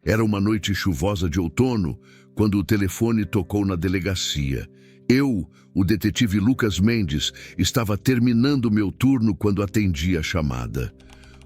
Era uma noite chuvosa de outono, quando o telefone tocou na delegacia. Eu, o detetive Lucas Mendes, estava terminando meu turno quando atendi a chamada.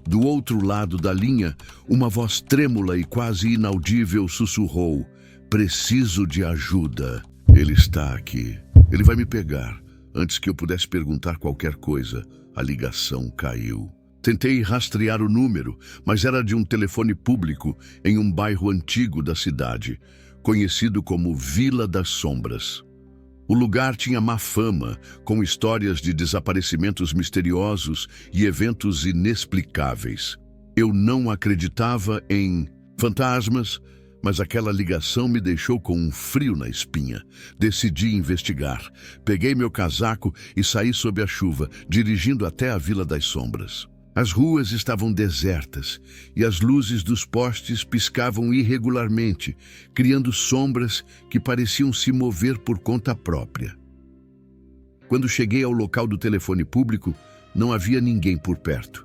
Do outro lado da linha, uma voz trêmula e quase inaudível sussurrou: "Preciso de ajuda. Ele está aqui. Ele vai me pegar." Antes que eu pudesse perguntar qualquer coisa, a ligação caiu. Tentei rastrear o número, mas era de um telefone público em um bairro antigo da cidade, conhecido como Vila das Sombras. O lugar tinha má fama, com histórias de desaparecimentos misteriosos e eventos inexplicáveis. Eu não acreditava em fantasmas, mas aquela ligação me deixou com um frio na espinha. Decidi investigar. Peguei meu casaco e saí sob a chuva, dirigindo até a Vila das Sombras. As ruas estavam desertas e as luzes dos postes piscavam irregularmente, criando sombras que pareciam se mover por conta própria. Quando cheguei ao local do telefone público, não havia ninguém por perto.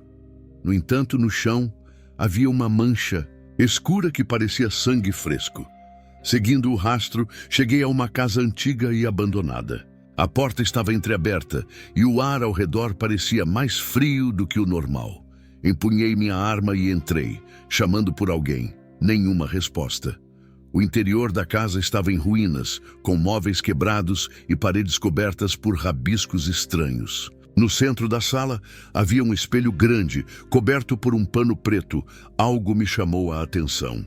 No entanto, no chão havia uma mancha escura que parecia sangue fresco. Seguindo o rastro, cheguei a uma casa antiga e abandonada. A porta estava entreaberta e o ar ao redor parecia mais frio do que o normal. Empunhei minha arma e entrei, chamando por alguém. Nenhuma resposta. O interior da casa estava em ruínas, com móveis quebrados e paredes cobertas por rabiscos estranhos. No centro da sala havia um espelho grande, coberto por um pano preto. Algo me chamou a atenção.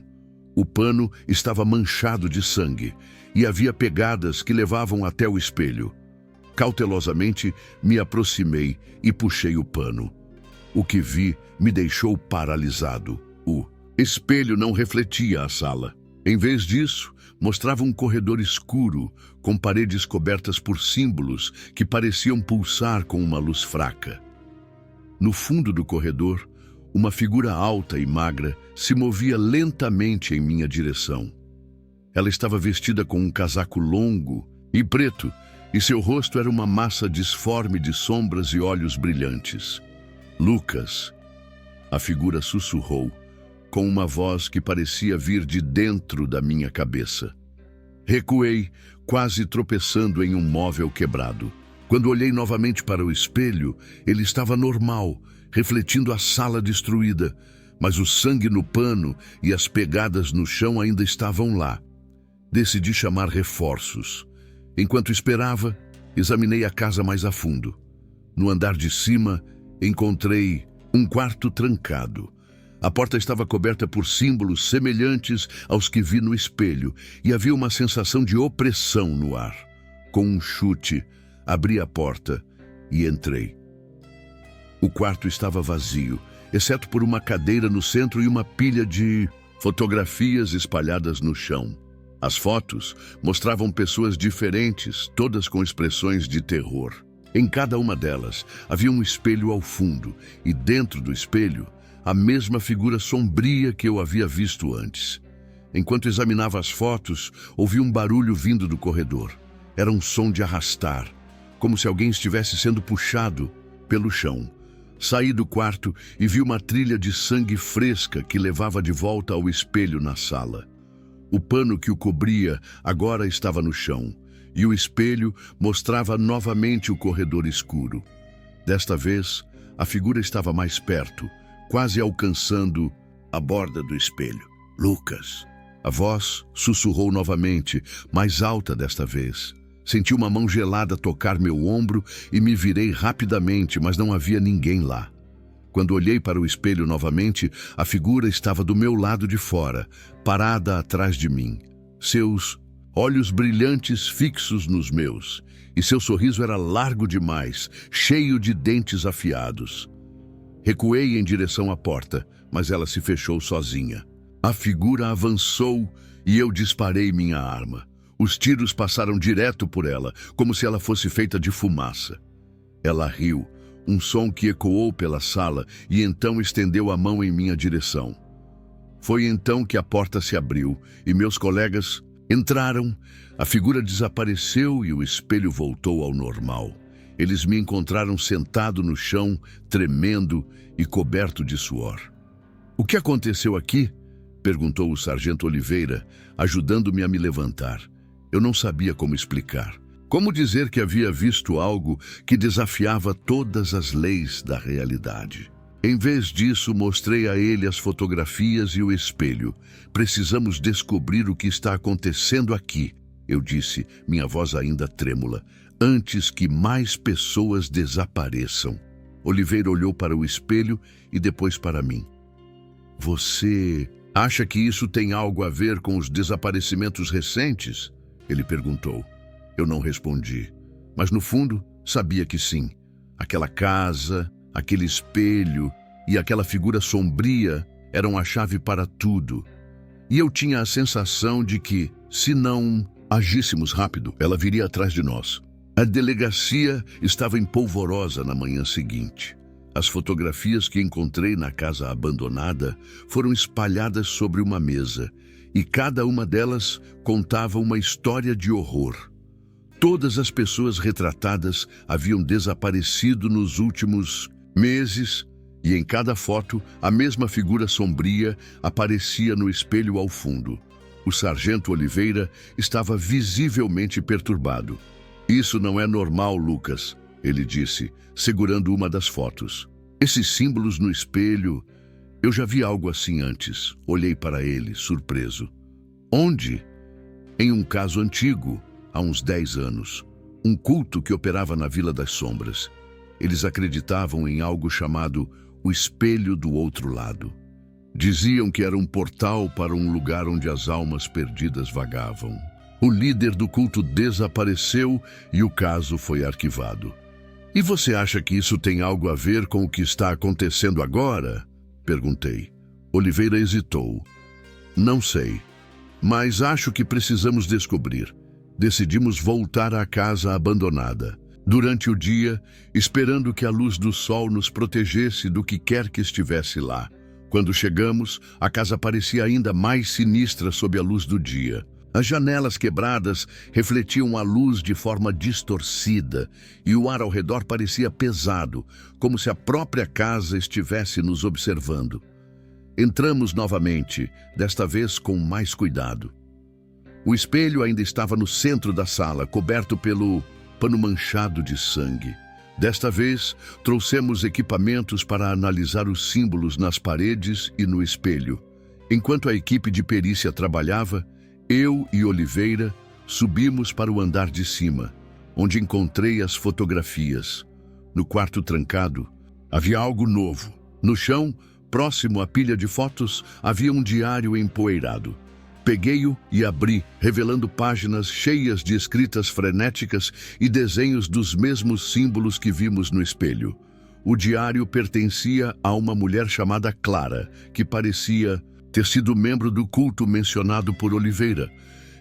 O pano estava manchado de sangue e havia pegadas que levavam até o espelho. Cautelosamente, me aproximei e puxei o pano. O que vi me deixou paralisado. O espelho não refletia a sala. Em vez disso, mostrava um corredor escuro, com paredes cobertas por símbolos que pareciam pulsar com uma luz fraca. No fundo do corredor, uma figura alta e magra se movia lentamente em minha direção. Ela estava vestida com um casaco longo e preto, e seu rosto era uma massa disforme de sombras e olhos brilhantes. "Lucas", a figura sussurrou, com uma voz que parecia vir de dentro da minha cabeça. Recuei, quase tropeçando em um móvel quebrado. Quando olhei novamente para o espelho, ele estava normal, refletindo a sala destruída, mas o sangue no pano e as pegadas no chão ainda estavam lá. Decidi chamar reforços. Enquanto esperava, examinei a casa mais a fundo. No andar de cima, encontrei um quarto trancado. A porta estava coberta por símbolos semelhantes aos que vi no espelho e havia uma sensação de opressão no ar. Com um chute, abri a porta e entrei. O quarto estava vazio, exceto por uma cadeira no centro e uma pilha de fotografias espalhadas no chão. As fotos mostravam pessoas diferentes, todas com expressões de terror. Em cada uma delas havia um espelho ao fundo e dentro do espelho a mesma figura sombria que eu havia visto antes. Enquanto examinava as fotos, ouvi um barulho vindo do corredor. Era um som de arrastar, como se alguém estivesse sendo puxado pelo chão. Saí do quarto e vi uma trilha de sangue fresca que levava de volta ao espelho na sala. O pano que o cobria agora estava no chão, e o espelho mostrava novamente o corredor escuro. Desta vez, a figura estava mais perto, quase alcançando a borda do espelho. "Lucas!" A voz sussurrou novamente, mais alta desta vez. Senti uma mão gelada tocar meu ombro e me virei rapidamente, mas não havia ninguém lá. Quando olhei para o espelho novamente, a figura estava do meu lado de fora, parada atrás de mim. Seus olhos brilhantes fixos nos meus, e seu sorriso era largo demais, cheio de dentes afiados. Recuei em direção à porta, mas ela se fechou sozinha. A figura avançou e eu disparei minha arma. Os tiros passaram direto por ela, como se ela fosse feita de fumaça. Ela riu, um som que ecoou pela sala, e então estendeu a mão em minha direção. Foi então que a porta se abriu e meus colegas entraram. A figura desapareceu e o espelho voltou ao normal. Eles me encontraram sentado no chão, tremendo e coberto de suor. "O que aconteceu aqui?" Perguntou o sargento Oliveira, ajudando-me a me levantar. Eu não sabia como explicar. Como dizer que havia visto algo que desafiava todas as leis da realidade? Em vez disso, mostrei a ele as fotografias e o espelho. Precisamos descobrir o que está acontecendo aqui, eu disse, minha voz ainda trêmula, antes que mais pessoas desapareçam. Oliveira olhou para o espelho e depois para mim. Você acha que isso tem algo a ver com os desaparecimentos recentes? Ele perguntou. Eu não respondi, mas no fundo sabia que sim. Aquela casa, aquele espelho e aquela figura sombria eram a chave para tudo. E eu tinha a sensação de que, se não agíssemos rápido, ela viria atrás de nós. A delegacia estava empolvorosa na manhã seguinte. As fotografias que encontrei na casa abandonada foram espalhadas sobre uma mesa, e cada uma delas contava uma história de horror. Todas as pessoas retratadas haviam desaparecido nos últimos meses, e em cada foto a mesma figura sombria aparecia no espelho ao fundo. O sargento Oliveira estava visivelmente perturbado. Isso não é normal, Lucas, ele disse, segurando uma das fotos. Esses símbolos no espelho, eu já vi algo assim antes. Olhei para ele, surpreso. Onde? Em um caso antigo, há uns 10 anos. Um culto que operava na Vila das Sombras. Eles acreditavam em algo chamado o espelho do outro lado. Diziam que era um portal para um lugar onde as almas perdidas vagavam. O líder do culto desapareceu e o caso foi arquivado. E você acha que isso tem algo a ver com o que está acontecendo agora? Perguntei. Oliveira hesitou. Não sei, mas acho que precisamos descobrir. Decidimos voltar à casa abandonada. Durante o dia, esperando que a luz do sol nos protegesse do que quer que estivesse lá. Quando chegamos, a casa parecia ainda mais sinistra sob a luz do dia. As janelas quebradas refletiam a luz de forma distorcida e o ar ao redor parecia pesado, como se a própria casa estivesse nos observando. Entramos novamente, desta vez com mais cuidado. O espelho ainda estava no centro da sala, coberto pelo pano manchado de sangue. Desta vez, trouxemos equipamentos para analisar os símbolos nas paredes e no espelho. Enquanto a equipe de perícia trabalhava, eu e Oliveira subimos para o andar de cima, onde encontrei as fotografias. No quarto trancado, havia algo novo. No chão, próximo à pilha de fotos, havia um diário empoeirado. Peguei-o e abri, revelando páginas cheias de escritas frenéticas e desenhos dos mesmos símbolos que vimos no espelho. O diário pertencia a uma mulher chamada Clara, que parecia ter sido membro do culto mencionado por Oliveira.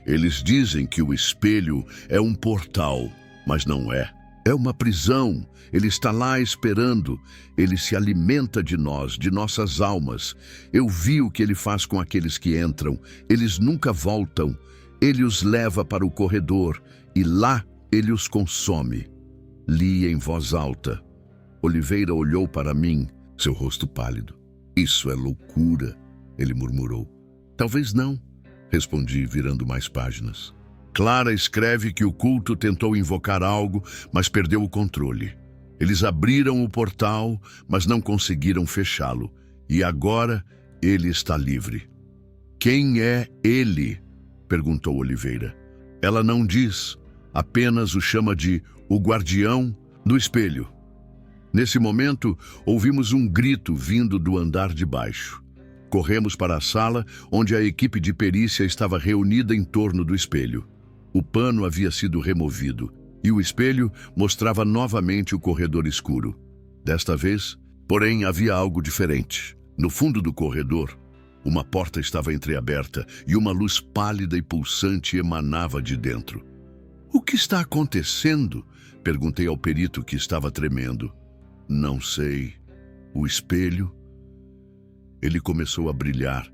Eles dizem que o espelho é um portal, mas não é. É uma prisão. Ele está lá esperando. Ele se alimenta de nós, de nossas almas. Eu vi o que ele faz com aqueles que entram. Eles nunca voltam. Ele os leva para o corredor e lá ele os consome. Li em voz alta. Oliveira olhou para mim, seu rosto pálido. Isso é loucura, ele murmurou. Talvez não, respondi, virando mais páginas. Clara escreve que o culto tentou invocar algo, mas perdeu o controle. Eles abriram o portal, mas não conseguiram fechá-lo. E agora ele está livre. Quem é ele? Perguntou Oliveira. Ela não diz, apenas o chama de o guardião do espelho. Nesse momento, ouvimos um grito vindo do andar de baixo. Corremos para a sala, onde a equipe de perícia estava reunida em torno do espelho. O pano havia sido removido e o espelho mostrava novamente o corredor escuro. Desta vez, porém, havia algo diferente. No fundo do corredor, uma porta estava entreaberta e uma luz pálida e pulsante emanava de dentro. O que está acontecendo? Perguntei ao perito que estava tremendo. Não sei. O espelho? Ele começou a brilhar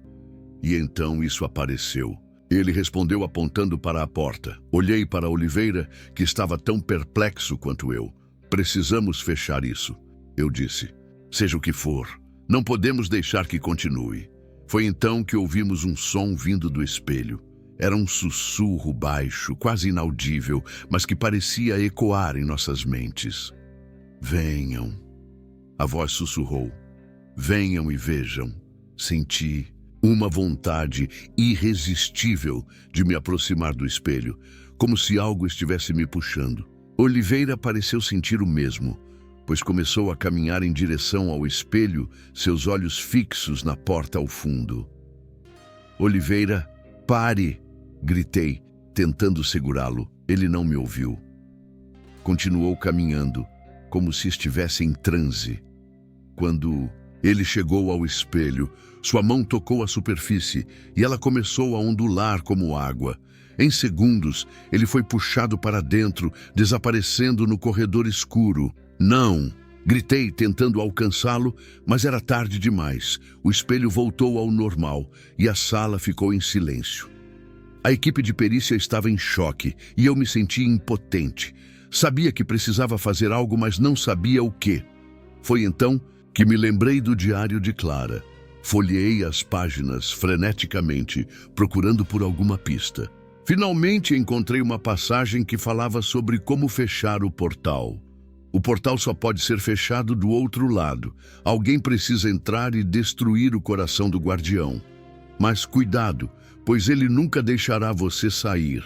e então isso apareceu. Ele respondeu apontando para a porta. Olhei para Oliveira, que estava tão perplexo quanto eu. Precisamos fechar isso, eu disse. Seja o que for, não podemos deixar que continue. Foi então que ouvimos um som vindo do espelho. Era um sussurro baixo, quase inaudível, mas que parecia ecoar em nossas mentes. Venham. A voz sussurrou. Venham e vejam. Senti uma vontade irresistível de me aproximar do espelho, como se algo estivesse me puxando. Oliveira pareceu sentir o mesmo, pois começou a caminhar em direção ao espelho, seus olhos fixos na porta ao fundo. Oliveira, pare! Gritei, tentando segurá-lo. Ele não me ouviu. Continuou caminhando, como se estivesse em transe. Quando ele chegou ao espelho, sua mão tocou a superfície e ela começou a ondular como água. Em segundos, ele foi puxado para dentro, desaparecendo no corredor escuro. Não! Gritei, tentando alcançá-lo, mas era tarde demais. O espelho voltou ao normal e a sala ficou em silêncio. A equipe de perícia estava em choque e eu me sentia impotente. Sabia que precisava fazer algo, mas não sabia o quê. Foi então que me lembrei do diário de Clara. Folheei as páginas freneticamente, procurando por alguma pista. Finalmente encontrei uma passagem que falava sobre como fechar o portal. O portal só pode ser fechado do outro lado. Alguém precisa entrar e destruir o coração do guardião. Mas cuidado, pois ele nunca deixará você sair.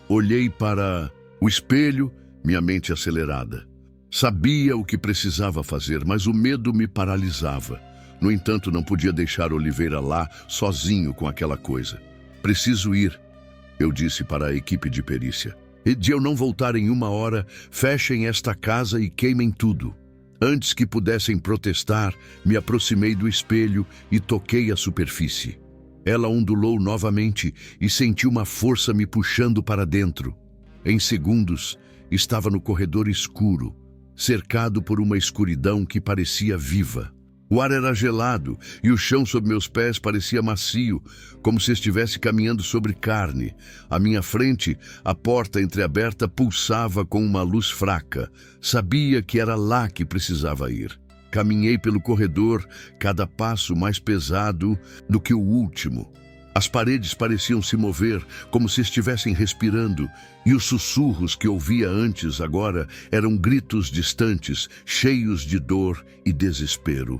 Olhei para o espelho, minha mente acelerada. Sabia o que precisava fazer, mas o medo me paralisava. No entanto, não podia deixar Oliveira lá, sozinho com aquela coisa. Preciso ir, eu disse para a equipe de perícia. E de eu não voltar em 1 hora, fechem esta casa e queimem tudo. Antes que pudessem protestar, me aproximei do espelho e toquei a superfície. Ela ondulou novamente e senti uma força me puxando para dentro. Em segundos, estava no corredor escuro, cercado por uma escuridão que parecia viva. O ar era gelado e o chão sob meus pés parecia macio, como se estivesse caminhando sobre carne. À minha frente, a porta entreaberta pulsava com uma luz fraca. Sabia que era lá que precisava ir. Caminhei pelo corredor, cada passo mais pesado do que o último. As paredes pareciam se mover, como se estivessem respirando, e os sussurros que ouvia antes agora eram gritos distantes, cheios de dor e desespero.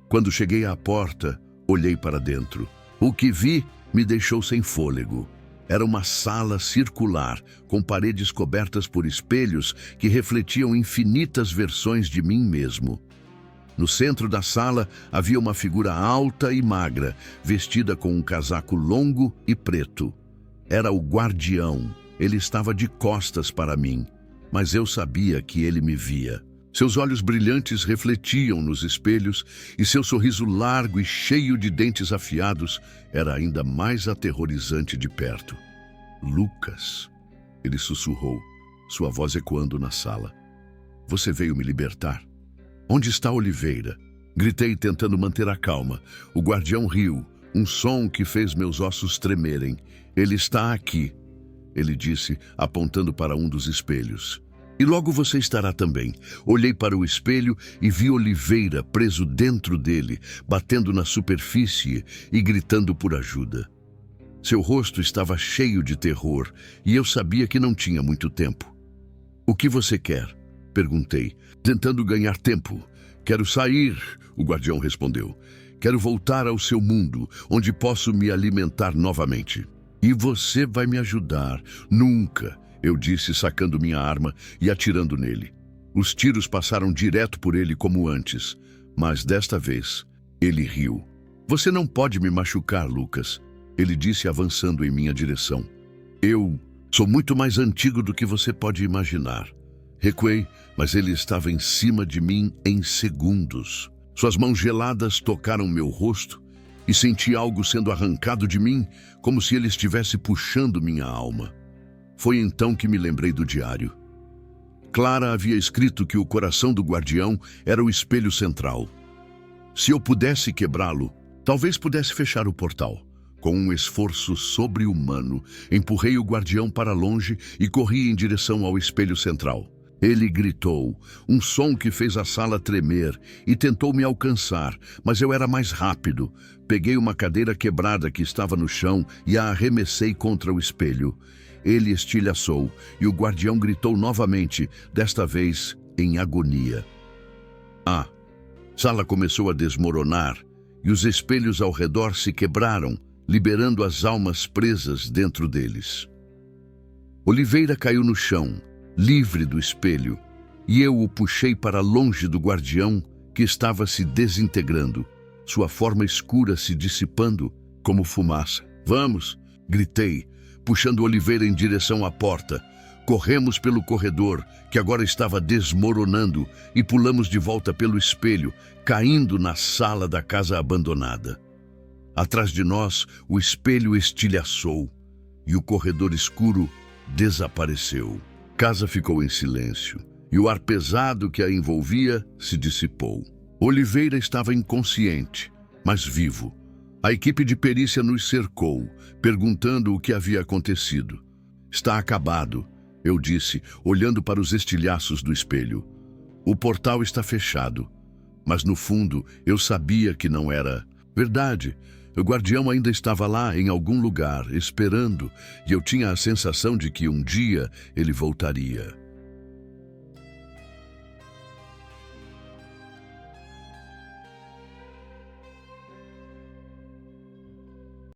Quando cheguei à porta, olhei para dentro. O que vi me deixou sem fôlego. Era uma sala circular, com paredes cobertas por espelhos que refletiam infinitas versões de mim mesmo. No centro da sala havia uma figura alta e magra, vestida com um casaco longo e preto. Era o guardião. Ele estava de costas para mim, mas eu sabia que ele me via. Seus olhos brilhantes refletiam nos espelhos e seu sorriso largo e cheio de dentes afiados era ainda mais aterrorizante de perto. Lucas, ele sussurrou, sua voz ecoando na sala. Você veio me libertar? Onde está Oliveira? Gritei tentando manter a calma. O guardião riu, um som que fez meus ossos tremerem. Ele está aqui, ele disse, apontando para um dos espelhos. E logo você estará também. Olhei para o espelho e vi Oliveira preso dentro dele, batendo na superfície e gritando por ajuda. Seu rosto estava cheio de terror e eu sabia que não tinha muito tempo. O que você quer? Perguntei, tentando ganhar tempo. Quero sair, o guardião respondeu. Quero voltar ao seu mundo, onde posso me alimentar novamente. E você vai me ajudar. Nunca, eu disse, sacando minha arma e atirando nele. Os tiros passaram direto por ele como antes, mas desta vez ele riu. Você não pode me machucar, Lucas, ele disse, avançando em minha direção. Eu sou muito mais antigo do que você pode imaginar. Recuei, mas ele estava em cima de mim em segundos. Suas mãos geladas tocaram meu rosto e senti algo sendo arrancado de mim, como se ele estivesse puxando minha alma. Foi então que me lembrei do diário. Clara havia escrito que o coração do guardião era o espelho central. Se eu pudesse quebrá-lo, talvez pudesse fechar o portal. Com um esforço sobre-humano, empurrei o guardião para longe e corri em direção ao espelho central. Ele gritou, um som que fez a sala tremer, e tentou me alcançar, mas eu era mais rápido. Peguei uma cadeira quebrada que estava no chão e a arremessei contra o espelho. Ele estilhaçou, e o guardião gritou novamente, desta vez em agonia. A sala começou a desmoronar, e os espelhos ao redor se quebraram, liberando as almas presas dentro deles. Oliveira caiu no chão, livre do espelho, e eu o puxei para longe do guardião, que estava se desintegrando, sua forma escura se dissipando como fumaça. Vamos, gritei, puxando Oliveira em direção à porta. Corremos pelo corredor, que agora estava desmoronando, e pulamos de volta pelo espelho, caindo na sala da casa abandonada. Atrás de nós, o espelho estilhaçou, e o corredor escuro desapareceu. A casa ficou em silêncio, e o ar pesado que a envolvia se dissipou. Oliveira estava inconsciente, mas vivo. A equipe de perícia nos cercou, perguntando o que havia acontecido. Está acabado, eu disse, olhando para os estilhaços do espelho. O portal está fechado, mas no fundo eu sabia que não era verdade. O guardião ainda estava lá em algum lugar, esperando, e eu tinha a sensação de que um dia ele voltaria.